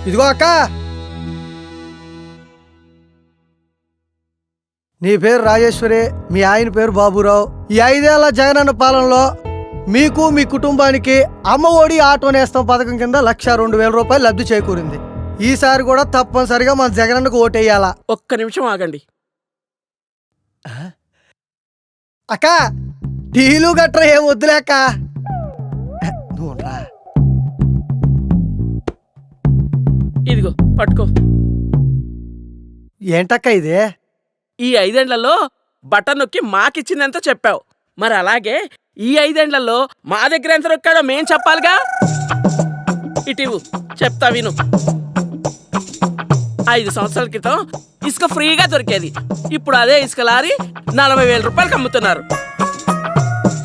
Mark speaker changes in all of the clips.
Speaker 1: ఇదిగో అక్క, నీ పేరు రాజేశ్వరి, మీ ఆయన పేరు బాబురావు. ఈ 5 ఏళ్ల జగనన్న పాలనలో మీకు మీ కుటుంబానికి అమ్మ ఒడి ఆటో నేస్తం పథకం కింద 1,02,000 రూపాయలు లబ్ధి చేకూరింది. ఈసారి కూడా తప్పనిసరిగా మన జగనన్నకు ఓటేయాలా.
Speaker 2: ఒక్క నిమిషం ఆగండి.
Speaker 1: అక్క, టీలు గట్రా ఏం వద్దులేక.
Speaker 2: ఇదిగో పట్టుకో.
Speaker 1: ఏంటక్క ఇదే?
Speaker 2: ఈ 5 ఏళ్లలో బటన్ నొక్కి మాకిచ్చిందెంత చెప్పావు, మరి అలాగే ఈ 5 ఏళ్లలో మా దగ్గర ఎంత నొక్కాడో మేం చెప్పాలిగా. ఇటివు చెప్తా విను. 5 సంవత్సరాల క్రితం ఇసుక ఫ్రీగా దొరికేది. ఇప్పుడు అదే ఇసుక లారీ 40,000 రూపాయలకు అమ్ముతున్నారు.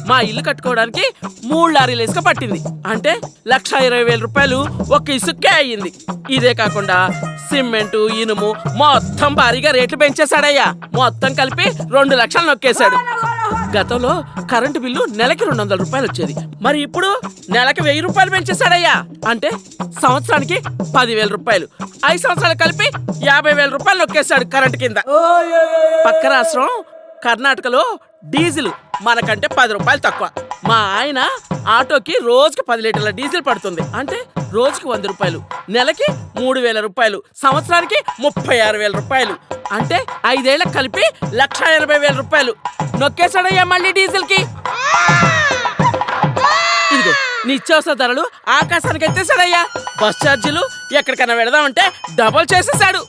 Speaker 2: మా ఇల్లు కట్టుకోవడానికి 3 లారీల ఇసుక పట్టింది. అంటే 1,20,000 రూపాయలు ఒక్క ఇసుకే అయ్యింది. ఇదే కాకుండా సిమెంటు, ఇనుము మొత్తం భారీగా రేట్లు పెంచేశాడయ్యా. మొత్తం కలిపి 2 లక్షలు నొక్కేశాడు. గతంలో కరెంటు బిల్లు నెలకి 200 రూపాయలు వచ్చేది. మరి ఇప్పుడు నెలకి 1000 రూపాయలు పెంచేశాడయ్యా. అంటే సంవత్సరానికి 10,000 రూపాయలు. 5 సంవత్సరాలు కలిపి 50,000 రూపాయలు నొక్కేశాడు కరెంటు కింద. పక్క రాష్ట్రం కర్ణాటకలో డీజిల్ మనకంటే 10 రూపాయలు తక్కువ. మా ఆయన ఆటోకి రోజుకి 10 లీటర్ల డీజిల్ పడుతుంది. అంటే రోజుకి 100 రూపాయలు, నెలకి 3,000 రూపాయలు, సంవత్సరానికి 36,000 రూపాయలు. అంటే 5 ఏళ్ళకి కలిపి 1,80,000 రూపాయలు నొక్కేశాడయ్యా మళ్ళీ డీజిల్ కి. ఇదిగో నిత్యావసర ధరలు ఆకాశానికి ఎత్తేసాడయ్యా. బస్ ఛార్జీలు ఎక్కడికైనా వెళదామంటే డబల్ చేసేసాడు.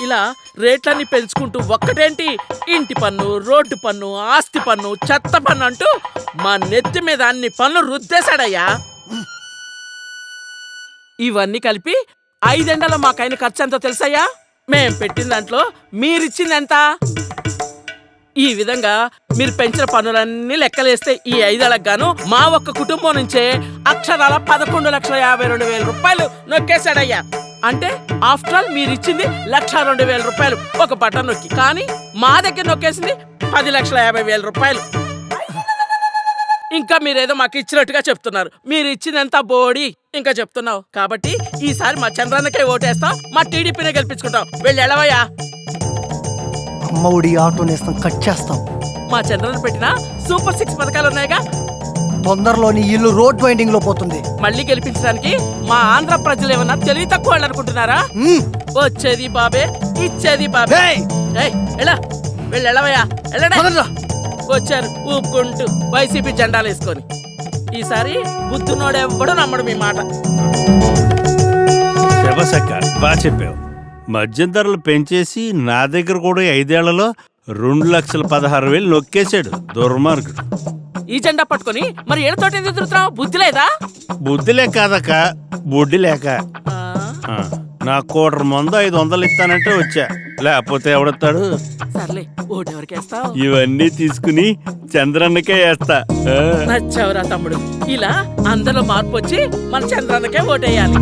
Speaker 2: ఇలా రేట్లన్నీ పెంచుకుంటూ ఒక్కటేంటి, ఇంటి పన్ను, రోడ్డు పన్ను, ఆస్తి పన్ను, చెత్త పన్ను అంటూ మా నెత్తి మీద అన్ని పన్ను రుద్దేశాడయ్యా. ఇవన్నీ కలిపి 5 ఏళ్లలో మాకైన ఖర్చు ఎంతో తెలుసయ్యా? మేం పెట్టిన దాంట్లో మీరిచ్చింది ఎంత? ఈ విధంగా మీరు పెంచిన పన్నులన్నీ లెక్కలేస్తే ఈ 5 ఏళ్లకు గాను మా ఒక్క కుటుంబం నుంచే అక్షరాల 11,52,000 రూపాయలు నొక్కేశాడయ్యా. అంటే ఆఫ్టర్ ఆల్ మీరు ఇచ్చింది 1,02,000 రూపాయలు ఒక బటన్ నొక్కి. కానీ మా దగ్గర నొక్కేసింది 10,50,000 రూపాయలు. ఇంకా మీరేదో మాకు ఇచ్చినట్టుగా చెప్తున్నారు. మీరు ఇచ్చింది ఎంత బోడి ఇంకా చెప్తున్నావు. కాబట్టి ఈసారి మా చంద్రన్నకే ఓటేస్తాం, మా టీడీపీనే గెలిపించుకుంటాం. వెళ్ళి ఎలవయ్యా.
Speaker 1: అమ్మ ఒడి ఆటో నేస్తం కట్ చేస్తాం.
Speaker 2: మా చంద్రన్న పెట్టిన సూపర్ 6 పథకాలు ఉన్నాయిగా.
Speaker 1: తొందరలోని ఇల్లు రోడ్ వైండింగ్ లో పోతుంది.
Speaker 2: మళ్ళీ గెలిపించడానికి మా ఆంధ్ర ప్రజలు ఏమన్నా తెలివి తక్కువ వాళ్ళు అనుకుంటున్నారా? వచ్చేది బాబే, ఇచ్చేది బాబే. ఎలా వెళ్ళవయ్యా, వెళ్ళడా. వచ్చారు ఊపుకుంటూ వైసీపీ జెండాలు వేసుకొని. ఈసారి బుద్ధునోడెవ్వడూ నమ్మడు మీ మాట.
Speaker 3: బాగా చెప్పావు. మద్యం ధరలు పెంచేసి నా దగ్గర కూడా 5 ఏళ్లలో 2,16,000 నొక్కేశాడు దుర్మార్గుడు.
Speaker 2: ఈ జెండా పట్టుకొని మరి ఏడుతోటి ఎందుకు తిరుగుతున్నావు? బుద్ధి లేదా?
Speaker 3: బుద్ధిలే కాదక్క, బుడ్డి లేక. నా 1/4 మందు 500 ఇస్తానంటే వచ్చా, లేకపోతే ఎవడొస్తాడు?
Speaker 2: సర్లే, ఓటెవరికి వేస్తావు?
Speaker 3: ఇవన్నీ తీసుకుని చంద్రన్నకే వేస్తా.
Speaker 2: నచ్చావురా తమ్ముడు. ఇలా అందరిలో మార్పు వచ్చి మన చంద్రన్నకే ఓటేయాలి.